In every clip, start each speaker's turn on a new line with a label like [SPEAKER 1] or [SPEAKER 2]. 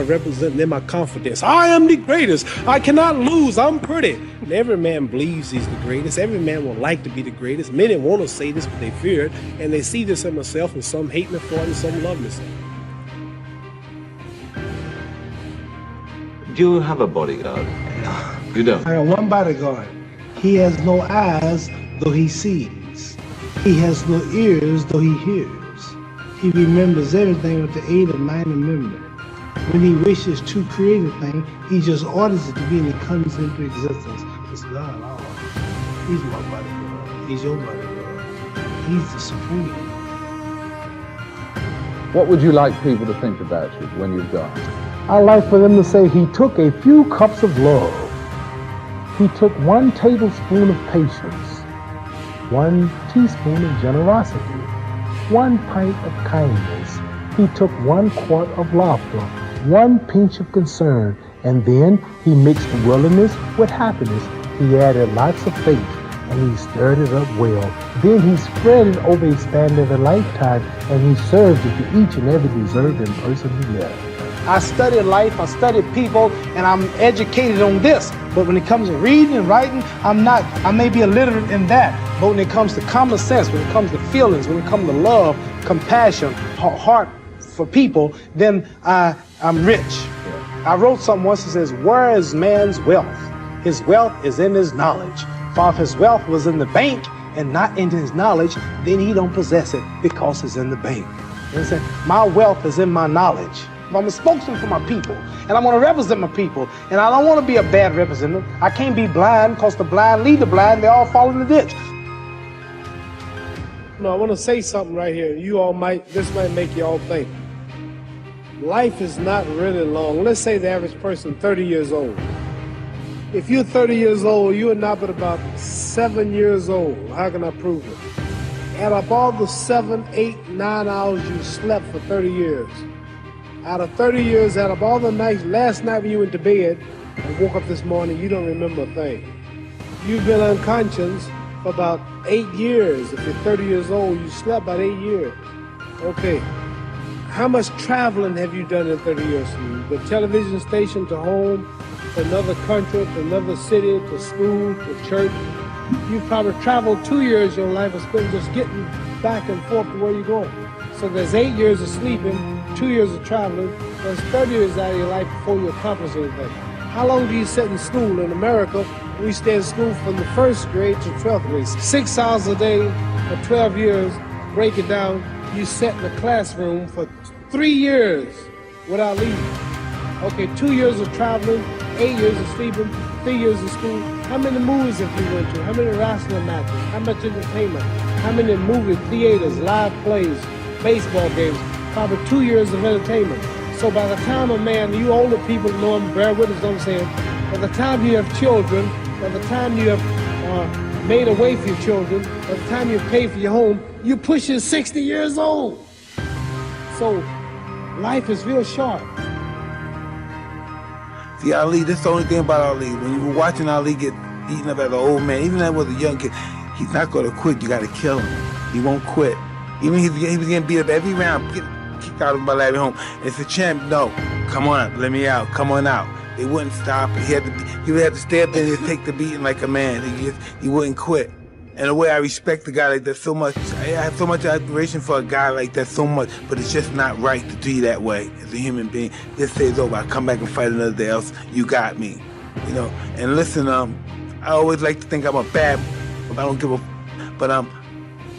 [SPEAKER 1] start representing in my confidence. I am the greatest. I cannot lose. I'm pretty. And every man believes he's the greatest. Every man would like to be the greatest. Many want to say this, but they fear it. And they see this in myself, and some hate me for it, and some love me for it.
[SPEAKER 2] Do you have a bodyguard? You don't?
[SPEAKER 3] I got one bodyguard. He has no eyes, though he sees. He has no ears, though he hears. He remembers everything with the aid of mind and memory. When he wishes to create a thing, he just orders it to be, and it comes into existence. It's God. Oh, he's my bodyguard. He's your bodyguard. He's the supreme.
[SPEAKER 4] What would you like people to think about you when you've gone?
[SPEAKER 5] I'd like for them to say he took a few cups of love. He took 1 tablespoon of patience, 1 teaspoon of generosity, 1 pint of kindness. He took 1 quart of laughter, 1 pinch of concern, and then he mixed willingness with happiness. He added lots of faith, and he stirred it up well. Then he spread it over a span of a lifetime, and he served it to each and every deserving person he met.
[SPEAKER 3] I study life, I study people, and I'm educated on this. But when it comes to reading and writing, I'm not. I may be illiterate in that. But when it comes to common sense, when it comes to feelings, when it comes to love, compassion, heart for people, then I'm rich. I wrote something once that says, where is man's wealth? His wealth is in his knowledge. For if his wealth was in the bank and not in his knowledge, then he don't possess it because it's in the bank. You understand? My wealth is in my knowledge. I'm a spokesman for my people, and I want to represent my people, and I don't want to be a bad representative. I can't be blind, because the blind lead the blind, they all fall in the ditch.
[SPEAKER 1] No, I want to say something right here. This might make you all think. Life is not really long. Let's say the average person 30 years old. If you're 30 years old, you are not but about 7 years old. How can I prove it? Add up all the 7, 8, 9 hours you slept for 30 years. Out of 30 years, out of all the nights, last night when you went to bed and woke up this morning, you don't remember a thing. You've been unconscious for about 8 years. If you're 30 years old, you slept about 8 years. Okay. How much traveling have you done in 30 years? From the television station to home, to another country, to another city, to school, to church. You've probably traveled 2 years of your life and spent just getting back and forth to where you're going. So there's 8 years of sleeping, 2 years of traveling, there's 30 years out of your life before you accomplish anything. How long do you sit in school? In America, we stay in school from the 1st grade to 12th grade. 6 hours a day for 12 years, break it down, you sit in the classroom for 3 years without leaving. Okay, 2 years of traveling, 8 years of sleeping, 3 years of school. How many movies have you went to? How many wrestling matches? How much entertainment? How many movie theaters, live plays, baseball games? Probably 2 years of entertainment. So by the time a man, you older people know him, bear with us, what I'm saying, by the time you have children, by the time you have made a way for your children, by the time you pay for your home, you're pushing 60 years old. So life is real short.
[SPEAKER 6] See, Ali, that's the only thing about Ali. When you were watching Ali get beaten up as an old man, even as was a young kid, he's not going to quit. You got to kill him. He won't quit. Even he was getting beat up every round, get kicked out of my lab at home. It's a champ. No, come on, let me out. Come on out. They wouldn't stop. He would have to stay up there and take the beating like a man. He wouldn't quit. And the way I respect a guy like that so much, I have so much admiration for a guy like that so much, but it's just not right to do you that way as a human being. Just say it's over. I come back and fight another day else. You got me, you know. And listen, I always like to think I'm a bad, I don't give a, but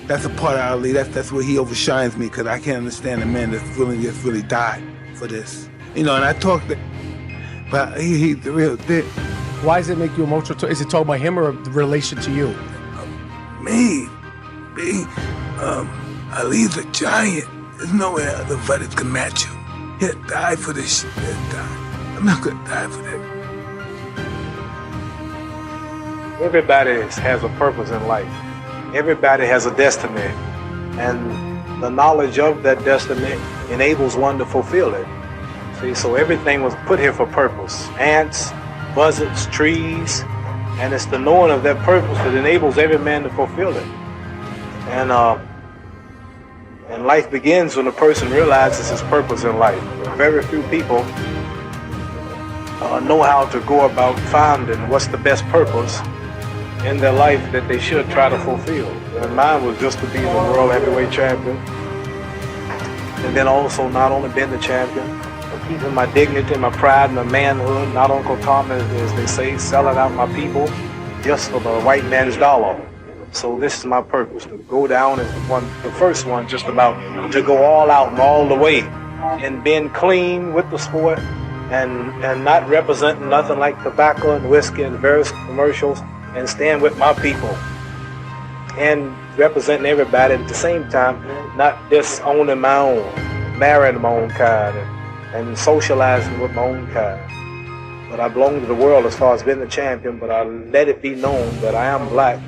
[SPEAKER 6] that's a part of Ali. That's where he overshines me, because I can't understand a man that's willing to just really die for this, you know. And I talk that, but he's the real thing.
[SPEAKER 7] Why does it make you emotional? Is it talking about him or the relation to you?
[SPEAKER 6] Me, Ali's a giant. There's no way other fighters can match him. He'll die for this shit. He'll die. I'm not gonna die for that.
[SPEAKER 8] Everybody has a purpose in life. Everybody has a destiny. And the knowledge of that destiny enables one to fulfill it. See, so everything was put here for purpose. Ants, buzzards, trees. And it's the knowing of that purpose that enables every man to fulfill it. And life begins when a person realizes his purpose in life. Very few people know how to go about finding what's the best purpose in their life that they should try to fulfill. And mine was just to be the world heavyweight champion. And then also not only being the champion, but keeping my dignity, my pride, my manhood, not Uncle Tom, as they say, selling out my people just for the white man's dollar. So this is my purpose, to go down as the first one, just about to go all out and all the way, and being clean with the sport, and not representing nothing like tobacco and whiskey and various commercials, and stand with my people and representing everybody at the same time, not just owning my own, marrying my own kind, and socializing with my own kind. But I belong to the world as far as being the champion, but I let it be known that I am black,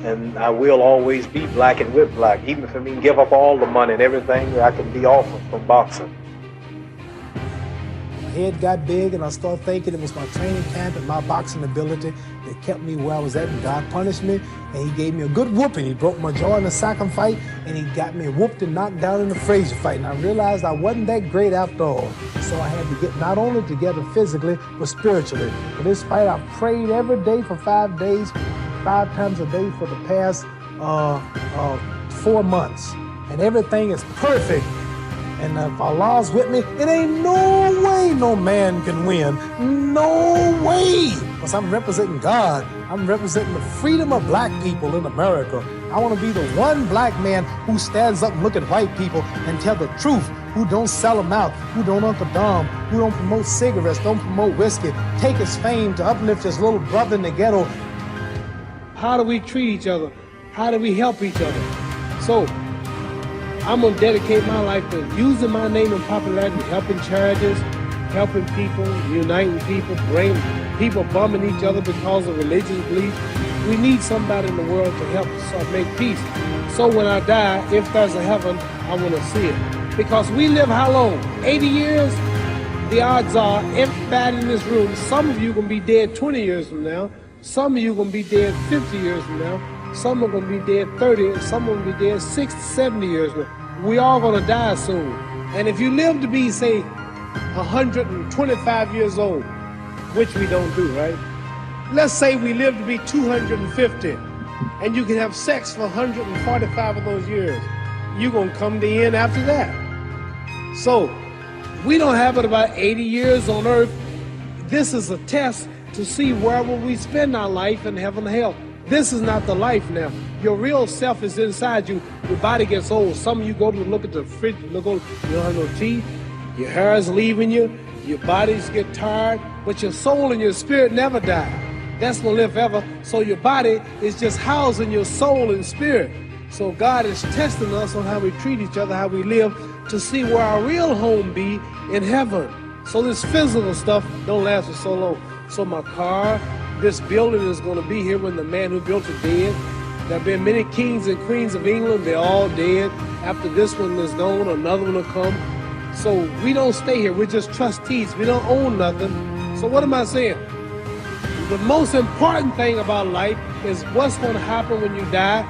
[SPEAKER 8] and I will always be black and with black, even if I mean give up all the money and everything that I can be offered from boxing.
[SPEAKER 3] My head got big and I started thinking it was my training camp and my boxing ability that kept me where I was at, and God punished me and he gave me a good whooping. He broke my jaw in the second fight and he got me whooped and knocked down in the Frazier fight, and I realized I wasn't that great after all. So I had to get not only together physically but spiritually. For this fight I prayed every day for 5 days, 5 times a day for the past 4 months, and everything is perfect. And if Allah's with me, it ain't no way no man can win. No way. Because I'm representing God. I'm representing the freedom of black people in America. I want to be the one black man who stands up and look at white people and tell the truth, who don't sell them out, who don't Uncle Dom, who don't promote cigarettes, don't promote whiskey, take his fame to uplift his little brother in the ghetto.
[SPEAKER 1] How do we treat each other? How do we help each other? So, I'm going to dedicate my life to using my name and popularity, helping charities, helping people, uniting people, bringing people bumming each other because of religious beliefs. We need somebody in the world to help us make peace. So when I die, if there's a heaven, I want to see it. Because we live how long? 80 years? The odds are everybody in this room, some of you are going to be dead 20 years from now. Some of you are going to be dead 50 years from now. Some are going to be dead 30, and some are going to be dead 60, 70 years from now. We all going to die soon. And if you live to be, say, 125 years old, which we don't do, right? Let's say we live to be 250, and you can have sex for 145 of those years. You're going to come to the end after that. So, we don't have it about 80 years on earth. This is a test to see where will we spend our life in heaven and hell. This is not the life now. Your real self is inside you. Your body gets old. Some of you go to look at the fridge, you don't have no teeth. Your hair is leaving you. Your bodies get tired. But your soul and your spirit never die. That's going to live forever. So your body is just housing your soul and spirit. So God is testing us on how we treat each other, how we live, to see where our real home be in heaven. So this physical stuff don't last for so long. So my car, this building is going to be here when the man who built it dead. There have been many kings and queens of England. They're all dead. After this one is gone, another one will come. So we don't stay here. We're just trustees. We don't own nothing. So what am I saying? The most important thing about life is what's going to happen when you die.